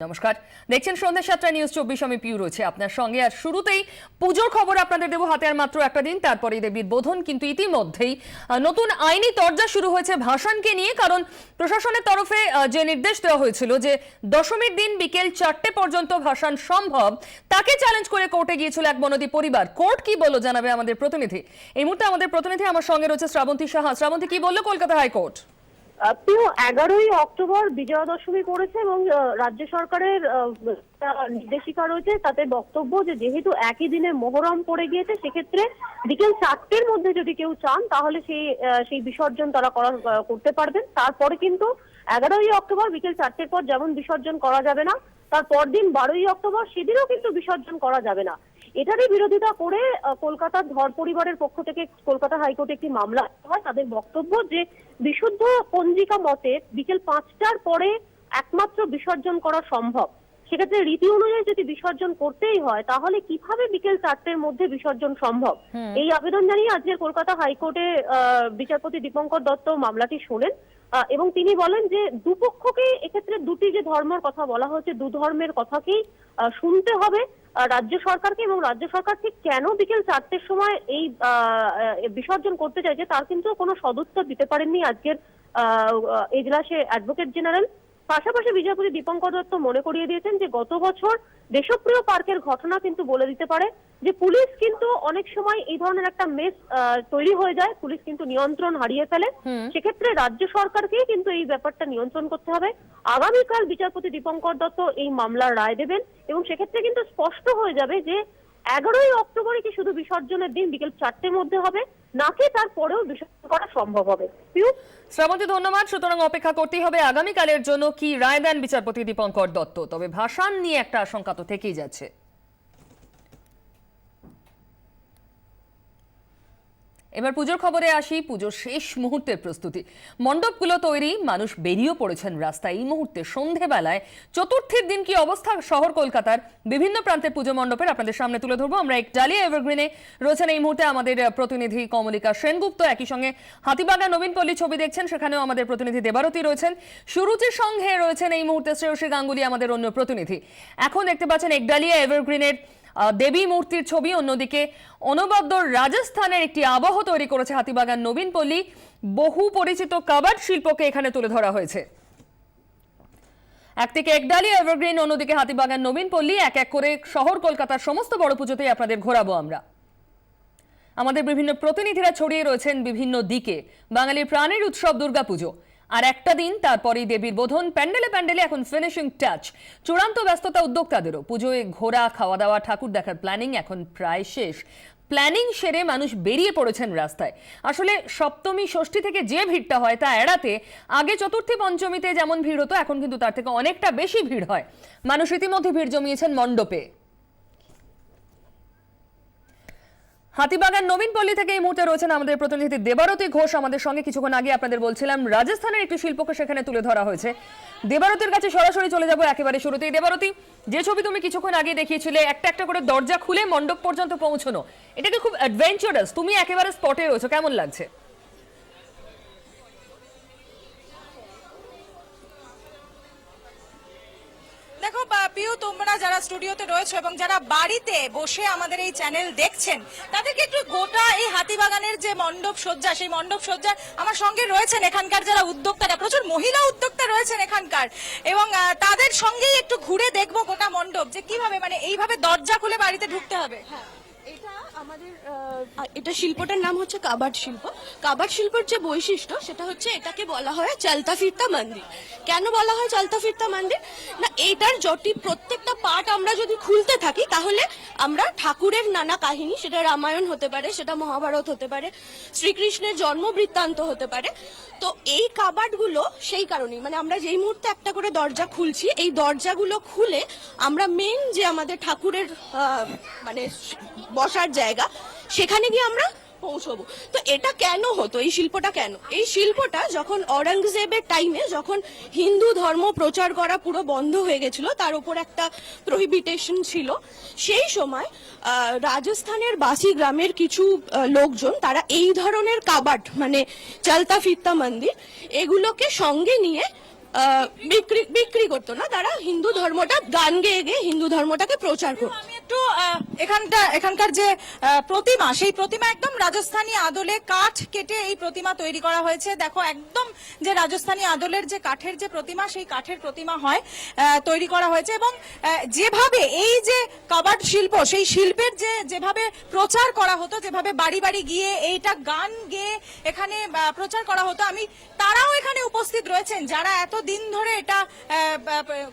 নমস্কার, দেখছেন সন্ধ্যা 7টা নিউজ 24। আমি পিউ রয়েছে আপনার সঙ্গে। আর শুরুতেই পুজোর খবর আপনাদের দেবো। হাতে আর মাত্র একটা দিন, তারপরেই দেবীর বোধন। কিন্তু ইতিমধ্যেই নতুন আইনি তরজা শুরু হয়েছে ভাসানকে নিয়ে। কারণ প্রশাসনের তরফে যে নির্দেশ দেওয়া হয়েছিল যে দশমীর দিন বিকেল 4টে পর্যন্ত ভাসান সম্ভব, তাকে চ্যালেঞ্জ করে কোর্টে গিয়েছিল এক বনদী পরিবার। কোর্ট কি বলল জানাবে আমাদের প্রতিনিধি। এই মুহূর্তে আমাদের প্রতিনিধি আমার সঙ্গে রয়েছে শ্রাবন্তী সাহা। শ্রাবন্তী, কি বললো কলকাতা হাইকোর্ট? 11ই অক্টোবর বিজয়া দশমী করেছে এবং রাজ্য সরকারের নির্দেশিকা রয়েছে, তাতে বক্তব্য যে যেহেতু একই দিনে মোহরম পড়ে গিয়েছে, সেক্ষেত্রে বিকেল 4টের মধ্যে যদি কেউ চান তাহলে সেই বিসর্জন তারা করতে পারবেন। তারপরে কিন্তু 11ই অক্টোবর বিকেল 4টের পর যেমন বিসর্জন করা যাবে না, তার পরদিন 12ই অক্টোবর সেদিনও কিন্তু বিসর্জন করা যাবে না। এটারই বিরোধিতা করে কলকাতার ধর পরিবারের পক্ষ থেকে কলকাতা হাইকোর্টে একটি মামলা হয়। তাদের বক্তব্য যে বিশুদ্ধ পঞ্জিকা মতে বিকেল 5টার পরে একমাত্র বিসর্জন করা সম্ভব। সেক্ষেত্রে রীতি অনুযায়ী যদি বিসর্জন করতেই হয় তাহলে কিভাবে বিকেল 4টের মধ্যে বিসর্জন সম্ভব? এই আবেদন জানিয়ে আজকে কলকাতা হাইকোর্টে বিচারপতি দীপঙ্কর দত্ত মামলাটি শোনেন এবং তিনি বলেন যে দুপক্ষকে এক্ষেত্রে দুটি যে ধর্মের কথা বলা হচ্ছে, দু ধর্মের কথাকেই শুনতে হবে রাজ্য সরকারকে, এবং রাজ্য সরকার ঠিক কেন বিকেল 4টের সময় এই বিসর্জন করতে চাইছে তার কিন্তু কোনো সদুত্তর দিতে পারেননি আজকের এজলাসে অ্যাডভোকেট জেনারেল। পাশাপাশি বিচারপতি দীপঙ্কর দত্ত মনে করিয়ে দিয়েছেন যে গত বছর দেশপ্রিয় পার্কের ঘটনা কিন্তু বলে দিতে পারে যে পুলিশ কিন্তু অনেক সময় এই ধরনের একটা মেস তৈরি হয়ে যায়, পুলিশ কিন্তু নিয়ন্ত্রণ হারিয়ে ফেলে। সেক্ষেত্রে রাজ্য সরকারকেই কিন্তু এই ব্যাপারটা নিয়ন্ত্রণ করতে হবে। আগামীকাল বিচারপতি দীপঙ্কর দত্ত এই মামলার রায় দেবেন এবং সেক্ষেত্রে কিন্তু স্পষ্ট হয়ে যাবে যে 11ই অক্টোবরে কি শুধু বিসর্জনের দিন বিকেল 4টের মধ্যে হবে, নাকি তারপরেও বিসর্জন করা সম্ভব হবে। শ্রাবন্তী, ধন্যবাদ। সুতরাং অপেক্ষা করতেই হবে আগামীকালের জন্য কি রায় দেন বিচারপতি দীপঙ্কর দত্ত। তবে ভাসান নিয়ে একটা আশঙ্কা তো থেকেই যাচ্ছে। এবার পুজোর খবরে আসি। পুজোর শেষ মুহূর্তের প্রস্তুতি, মণ্ডপগুলো তৈরি, মানুষ বেরিয়ে পড়েছেন রাস্তায়। এই মুহূর্তে সন্ধেবেলায় চতুর্থীর দিন কি অবস্থা শহর কলকাতার বিভিন্ন প্রান্তের পুজো মণ্ডপের আপনাদের সামনে তুলে ধরবো আমরা। একডালিয়া এভারগ্রিনে রয়েছেন এই মুহূর্তে আমাদের প্রতিনিধি কমলিকা সেনগুপ্ত। একই সঙ্গে হাতিবাগান নবীনপল্লী ছবি দেখছেন, সেখানেও আমাদের প্রতিনিধি দেবারতী রয়েছেন। সুরুচির সঙ্গে রয়েছেন এই মুহূর্তে শ্রেয়সী গাঙ্গুলি, আমাদের অন্য প্রতিনিধি। এখন দেখতে পাচ্ছেন একডালিয়া এভারগ্রিনের দেবী মূর্তির ছবি। অন্যদিকে অনবদ্য রাজস্থানের একটি আবহ তৈরি করেছে হাতিবাগান নবীনপল্লী। বহু পরিচিত কাবাড শিল্পকে এখানে তুলে ধরা হয়েছে। একদিকে একডালিয়া এভারগ্রিন, অন্যদিকে হাতিবাগান নবীনপল্লী। এক এক করে শহর কলকাতার সমস্ত বড় পুজোতেই আপনাদের ঘোরাবো আমরা। আমাদের বিভিন্ন প্রতিনিধিরা ছড়িয়ে রয়েছেন বিভিন্ন দিকে। বাঙালির প্রাণের উৎসব দুর্গাপুজো আর একটা দিন, তারপরেই দেবীর বোধন। প্যান্ডেলে প্যান্ডেলে এখন ফিনিশিং টাচ। চূড়ান্ত ব্যস্ততা উদ্যোক্তাদেরও। পুজোয় ঘোরা, খাওয়া দাওয়া, ঠাকুর দেখার প্ল্যানিং এখন প্রায় শেষ। প্ল্যানিং সেরে মানুষ বেরিয়ে পড়েছেন রাস্তায়। আসলে সপ্তমী ষষ্ঠী থেকে যে ভিড়টা হয় তা এড়াতে আগে চতুর্থী পঞ্চমীতে যেমন ভিড় হতো, এখন কিন্তু তার থেকে অনেকটা বেশি ভিড় হয়। মানুষ ইতিমধ্যে ভিড় জমিয়েছেন মণ্ডপে। হাতিবাগান নবীনপল্লী থেকে এই মুহূর্তে রয়েছেন আমাদের প্রতিনিধি দেবারতী ঘোষ আমাদের সঙ্গে। কিছুক্ষণ আগে আপনাদের বলছিলাম রাজস্থানের একটি শিল্পকে সেখানে তুলে ধরা হয়েছে। দেবারতীর কাছে সরাসরি চলে যাব একেবারে শুরুতেই। দেবারতী, যে ছবি তুমি কিছুক্ষণ আগে দেখিয়েছিলে, একটা একটা করে দরজা খুলে মণ্ডপ পর্যন্ত পৌঁছানো, এটাকে খুব অ্যাডভেঞ্চারাস। তুমি একেবারে স্পটে রয়েছো, কেমন লাগছে? দেখো পিউ, তোমরা যারা স্টুডিওতে রয়েছে এবং যারা বাড়িতে বসে আমাদের এই চ্যানেল দেখছেন, তাদেরকে একটু গোটা এই হাতিবাগানের যে মণ্ডপ সজ্জা, সেই মণ্ডপ সজ্জা আমার সঙ্গে রয়েছেন এখানকার যারা উদ্যোক্তারা, প্রচুর মহিলা উদ্যোক্তা রয়েছেন এখানকার, এবং তাদের সঙ্গেই একটু ঘুরে দেখবো গোটা মণ্ডপ যে কিভাবে মানে এইভাবে দরজা খুলে বাড়িতে ঢুকতে হবে। এটা আমাদের এটা শিল্পটার নাম হচ্ছে কাবাড শিল্প। কাবাড শিল্পের যে বৈশিষ্ট্য সেটা হচ্ছে এটাকে বলা হয় চলতা ফিরতা মন্দির। কেন বলা হয় চলতা ফিরতা মন্দির? না, এইটার প্রত্যেকটা পার্ট আমরা যদি খুলতে থাকি তাহলে আমরা ঠাকুরের নানা কাহিনী, সেটা রামায়ণ হতে পারে, সেটা মহাভারত হতে পারে, শ্রীকৃষ্ণের জন্ম বৃত্তান্ত হতে পারে। তো এই কাবাডগুলো সেই কারণেই, মানে আমরা যেই মুহূর্তে একটা করে দরজা খুলছি, এই দরজাগুলো খুলে আমরা মেন যে আমাদের ঠাকুরের মানে বসার জায়গা, সেখানে গিয়ে আমরা পৌঁছবো। তো এটা কেন হতো, এই শিল্পটা কেন? এই শিল্পটা যখন অরঙ্গজেবের টাইমে, যখন হিন্দু ধর্ম প্রচার করা পুরো বন্ধ হয়ে গেছিল, তার উপর একটা প্রহিবিটেশন ছিল, সেই সময় রাজস্থানের বাসি গ্রামের কিছু লোকজন তারা এই ধরনের কাবাড মানে চলতা ফিরতা মন্দির এগুলোকে সঙ্গে নিয়ে বিক্রি করতো না, তারা হিন্দু ধর্মটা গান গেয়ে গেয়ে হিন্দু ধর্মটাকে প্রচার করতো। আমি একটু এখানকার যে প্রতিমা, সেই প্রতিমা একদম রাজস্থানী আদলে কাঠ কেটে এই প্রতিমা তৈরি করা হয়েছে। দেখো একদম যে রাজস্থানী আদলের যে কাঠের যে প্রতিমা, সেই কাঠের প্রতিমা হয় তৈরি করা হয়েছে। এবং যেভাবে এই যে কাবাড শিল্প, সেই শিল্পের যেভাবে প্রচার করা হতো, যেভাবে বাড়ি বাড়ি গিয়ে এইটা গান গেয়ে এখানে প্রচার করা হতো, তারাও এখানে উপস্থিত রয়েছেন যারা এত দিন ধরে এটা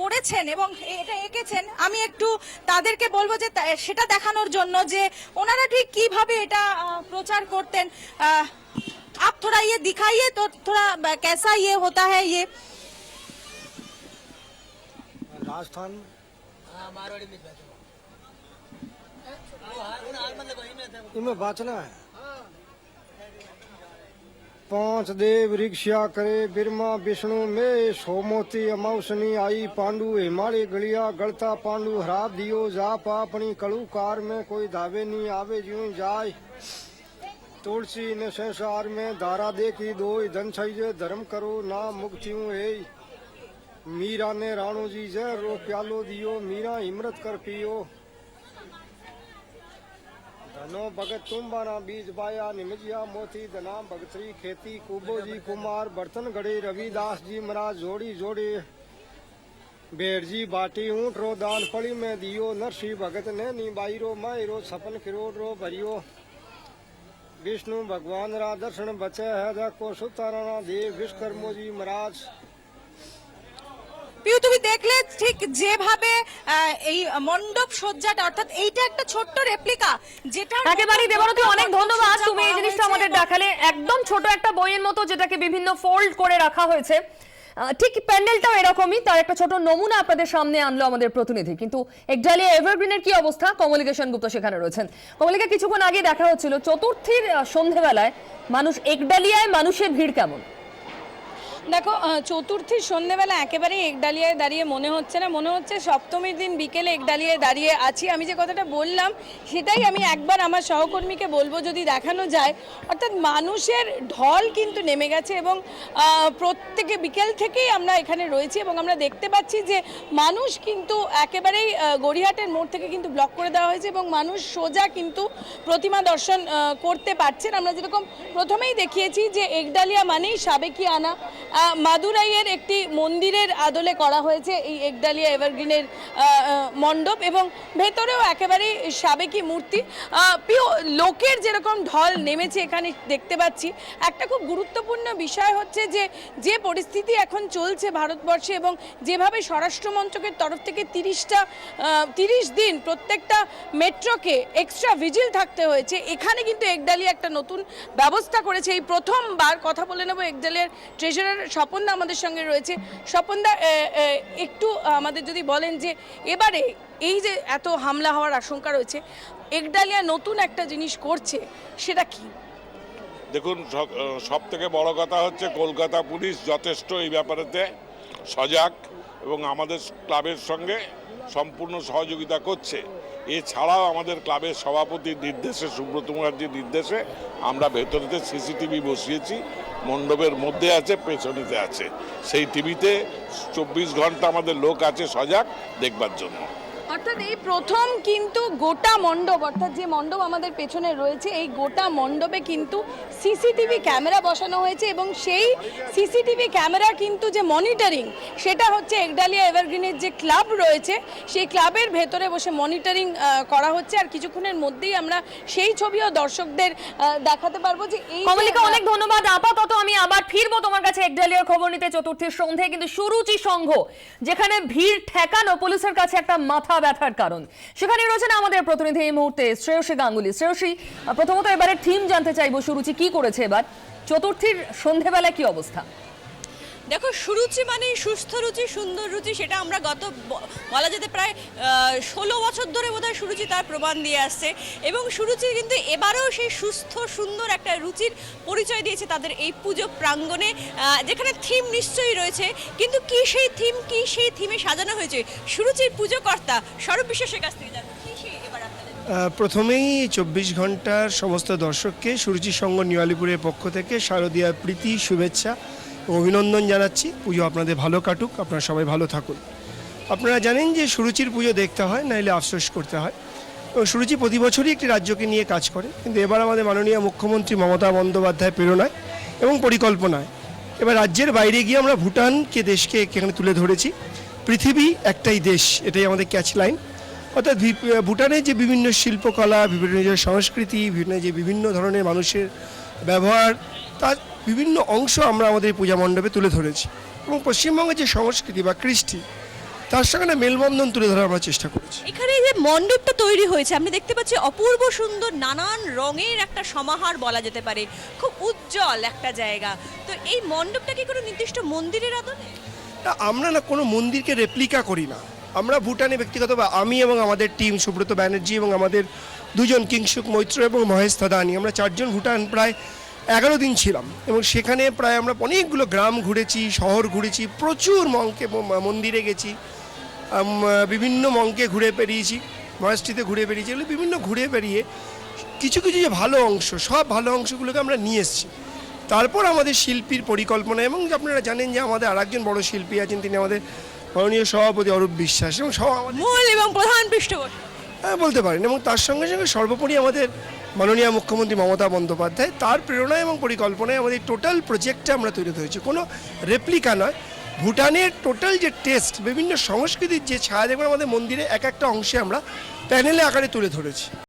করেছেন এবং এটা এঁকেছেন। আমি একটু তাদেরকে বলবো যে সেটা দেখানোর জন্য যে ওনারা ঠিক কিভাবে এটা প্রচার করতেন। आप थोड़ा ये दिखाइए तो थोड़ा कैसा ये होता है ये राजस्थान इनमें बाचना है। 5 देव रिक्शा करे बिरमा विष्णु में सोमोती अमावसनी आई पांडु हिमालय गलिया गलता पांडु हराब दियो जाप अपनी कड़ू कार में कोई धावे नहीं आवे ज्यूं जाय तुलसी ने संसार में धारा देखी दो धन छे धर्म करो ना मुक्तियों है। मीरा ने राणो जी जय रो प्यालो दियो मीरा हिम्मत कर पियो धनो भगत तुम्बाना बीज बाया निमजिया मोती धना भगतरी खेती कुबो जी कुमार बर्तन गड़े रविदास जी महाराज जोड़ी जोड़े बेर जी बाटी ऊंट रो दान पड़ी में दियो नरसी भगत ने नी बाईरो मायरो सपन किरोड़ रो भरियो विष्णु भगवान रा दर्शन बचे है जाको सुताराना देव विश्वकर्मो जी महाराज। পিউ তুমি দেখলে ঠিক যেভাবে এই মণ্ডপ সজ্জাটা, অর্থাৎ এইটা একটা ছোট্ট রেপ্লিকা যেটা একেবারেই দেবরতী, অনেক ধন্যবাদ। তুমি এই জিনিসটা আমাদের দেখালে, একদম ছোট একটা বইয়ের মতো যেটাকে বিভিন্ন ফোল্ড করে রাখা হয়েছে। ঠিক প্যান্ডেলটাও এরকমই, তার একটা ছোট নমুনা আপনাদের সামনে আনলো আমাদের প্রতিনিধি। কিন্তু একডালিয়া এভারগ্রিনের কি অবস্থা, কমলিকা সেনগুপ্ত সেখানে রয়েছেন। কমলিকা, কিছুক্ষণ আগে দেখা হচ্ছিল চতুর্থীর সন্ধেবেলায় মানুষ একডালিয়ায়, মানুষের ভিড় কেমন? দেখো, চতুর্থীর সন্ধ্যেবেলা একেবারেই একডালিয়ায় দাঁড়িয়ে মনে হচ্ছে না, মনে হচ্ছে সপ্তমীর দিন বিকেলে একডালিয়ায় দাঁড়িয়ে আছি। আমি যে কথাটা বললাম সেটাই আমি একবার আমার সহকর্মীকে বলবো যদি দেখানো যায়। অর্থাৎ মানুষের ঢল কিন্তু নেমে গেছে এবং প্রত্যেকে বিকেল থেকেই আমরা এখানে রয়েছি এবং আমরা দেখতে পাচ্ছি যে মানুষ কিন্তু একেবারেই গড়িয়াহাটের মোড় থেকে কিন্তু ব্লক করে দেওয়া হয়েছে এবং মানুষ সোজা কিন্তু প্রতিমা দর্শন করতে পারছেন। আমরা যেরকম প্রথমেই দেখিয়েছি যে একডালিয়া মানেই সাবেকি আনা, মাদুরাইয়ের একটি মন্দিরের আদলে করা হয়েছে এই একডালিয়া এভারগ্রিনের মণ্ডপ এবং ভেতরেও একেবারে সাবেকি মূর্তি। লোকের যেরকম ঢল নেমেছে এখানে দেখতে পাচ্ছি। একটা খুব গুরুত্বপূর্ণ বিষয় হচ্ছে যে পরিস্থিতি এখন চলছে ভারতবর্ষে এবং যেভাবে স্বরাষ্ট্র মন্ত্রকের তরফ থেকে 30 দিন প্রত্যেকটা মেট্রোকে এক্সট্রা ভিজিল থাকতে হয়েছে, এখানে কিন্তু একডালিয়া একটা নতুন ব্যবস্থা করেছে। এই প্রথমবার কথা বলে নেব একডালিয়ার ট্রেজারার স্বপনদা আমাদের সঙ্গে রয়েছে। স্বপনদা, একটু আমাদের যদি বলেন যে এবারে এই যে এত হামলা হওয়ার আশঙ্কা রয়েছে, একডালিয়া নতুন একটা জিনিস করছে, সেটা কি? দেখুন, সব থেকে বড় কথা হচ্ছে কলকাতা পুলিশ যথেষ্ট এই ব্যাপারেতে সজাগ এবং আমাদের ক্লাবের সঙ্গে সম্পূর্ণ সহযোগিতা করছে। এছাড়াও আমাদের ক্লাবের সভাপতির নির্দেশে, সুব্রত মুখার্জির নির্দেশে আমরা ভেতরেতে সিসিটিভি বসিয়েছি। মণ্ডপের মধ্যে আছে, পেছনেতে আছে, সেই টিভিতে 24 ঘন্টা আমাদের লোক আছে সজাগ দেখবার জন্য। অর্থাৎ এই প্রথম কিন্তু গোটা মণ্ডপ, অর্থাৎ যে মণ্ডপ আমাদের পেছনে রয়েছে এই গোটা মণ্ডপে কিন্তু সিসিটিভি ক্যামেরা বসানো হয়েছে এবং সেই সিসিটিভি ক্যামেরা কিন্তু যে মনিটরিং, সেটা হচ্ছে একডালিয়া এভারগ্রিনের যে ক্লাব রয়েছে সেই ক্লাবের ভেতরে বসে মনিটরিং করা হচ্ছে। আর কিছুক্ষণের মধ্যেই আমরা সেই ছবিও দর্শকদের দেখাতে পারবো। যে এই কমলিকা, অনেক ধন্যবাদ। আপাতত আমি আবার ফিরবো তোমার কাছে একডালিয়ার খবর নিতে। চতুর্থীর সন্ধে কিন্তু সুরুচি সংঘ, যেখানে ভিড় ঠেকানো পুলিশের কাছে একটা মাথা ব্যথার কারণ, সেখানে রয়েছেন আমাদের প্রতিনিধি এই মুহূর্তে শ্রেয়সী গাঙ্গুলি। শ্রেয়সী, প্রথমত এবারে থিম জানতে চাইবো, সুরুচি কি করেছে এবার চতুর্থীর সন্ধেবেলা, কি অবস্থা? দেখো, সুরুচি মানে সুস্থ রুচি, সুন্দর রুচি, সেটা আমরা বলা যেতে প্রায় 16 বছর ধরে বোধহয় সুরুচি তার প্রমাণ দিয়ে আসছে এবং সুরুচি কিন্তু এবারেও সেই সুস্থ সুন্দর একটা রুচির পরিচয় দিয়েছে তাদের এই পুজো প্রাঙ্গণে, যেখানে থিম নিশ্চয়ই রয়েছে। কিন্তু কি সেই থিম, কি সেই থিমে সাজানো হয়েছে, সুরুচির পুজো কর্তা স্বরূপ বিশ্বাসের কাছ থেকে জানবো কি সেই এবার আপনাদের। প্রথমেই 24 ঘন্টার সমস্ত দর্শককে সুরুচি সংঘ নিউ আলিপুরের পক্ষ থেকে শারদীয়ার প্রীতি শুভেচ্ছা অভিনন্দন জানাচ্ছি। পুজো আপনাদের ভালো কাটুক, আপনারা সবাই ভালো থাকুন। আপনারা জানেন যে সুরুচির পুজো দেখতে হয়, নাইলে আফসোস করতে হয়। এবং সুরুচি প্রতি বছরই একটি রাজ্যকে নিয়ে কাজ করে, কিন্তু এবার আমাদের মাননীয় মুখ্যমন্ত্রী মমতা বন্দ্যোপাধ্যায় প্রেরণায় এবং পরিকল্পনায় এবার রাজ্যের বাইরে গিয়ে আমরা ভুটানকে দেশকে এখানে তুলে ধরেছি। পৃথিবী একটাই দেশ, এটাই আমাদের ক্যাচ লাইন। অর্থাৎ ভুটানের যে বিভিন্ন শিল্পকলা, বিভিন্ন যে সংস্কৃতি, বিভিন্ন ধরনের মানুষের ব্যবহার, তার বিভিন্ন অংশ আমরা আমাদের পূজা মণ্ডপে তুলে ধরেছি। এবং পশ্চিমবঙ্গের যে সংস্কৃতি বা কৃষ্টি, তার সঙ্গে একটা মেলবন্ধন তুলে ধরার আমরা চেষ্টা করেছি। এখানে যে মণ্ডপটা তৈরি হয়েছে আমরা দেখতে পাচ্ছি অপূর্ব সুন্দর, নানান রঙের একটা সমাহার বলা যেতে পারে, খুব উজ্জ্বল একটা জায়গা। তো এই মণ্ডপটা কি কোনো নির্দিষ্ট মন্দিরের আদলে? না, আমরা না কোনো মন্দিরকে রেপ্লিকা করি না। আমরা ভুটানে ব্যক্তিগত আমি এবং আমাদের টিম সুব্রত ব্যানার্জি এবং আমাদের দুজন কিংসুক মৈত্র এবং মহেশ থাদানি, আমরা 4 জন ভুটান প্রায় 11 দিন ছিলাম। এবং সেখানে প্রায় আমরা অনেকগুলো গ্রাম ঘুরেছি, শহর ঘুরেছি, প্রচুর মন্দিরে গেছি, বিভিন্ন মঙ্কে ঘুরে বেরিয়েছি, মহাস্ট্রিতে ঘুরে বেরিয়েছি। এগুলো বিভিন্ন ঘুরে বেরিয়ে কিছু কিছু যে ভালো অংশ, সব ভালো অংশগুলোকে আমরা নিয়ে এসেছি। তারপর আমাদের শিল্পীর পরিকল্পনা, এবং আপনারা জানেন যে আমাদের আরেকজন বড় শিল্পী আছেন, তিনি আমাদের মাননীয় সভাপতি অরূপ বিশ্বাস, এবং মূল এবং প্রধান পৃষ্ঠপোষক বলতে পারেন। এবং তার সঙ্গে সঙ্গে সর্বোপরি আমাদের মাননীয় মুখ্যমন্ত্রী মমতা বন্দ্যোপাধ্যায়, তার প্রেরণা এবং পরিকল্পনায় আমাদের টোটাল প্রজেক্টটা আমরা তৈরি হয়েছি। কোনো রেপ্লিকা নয়, ভুটানের টোটাল যে টেস্ট, বিভিন্ন সংস্কৃতির যে ছায়া দেখবেন আমাদের মন্দিরে এক একটা অংশে আমরা প্যানেলে আকারে তুলে ধরেছি।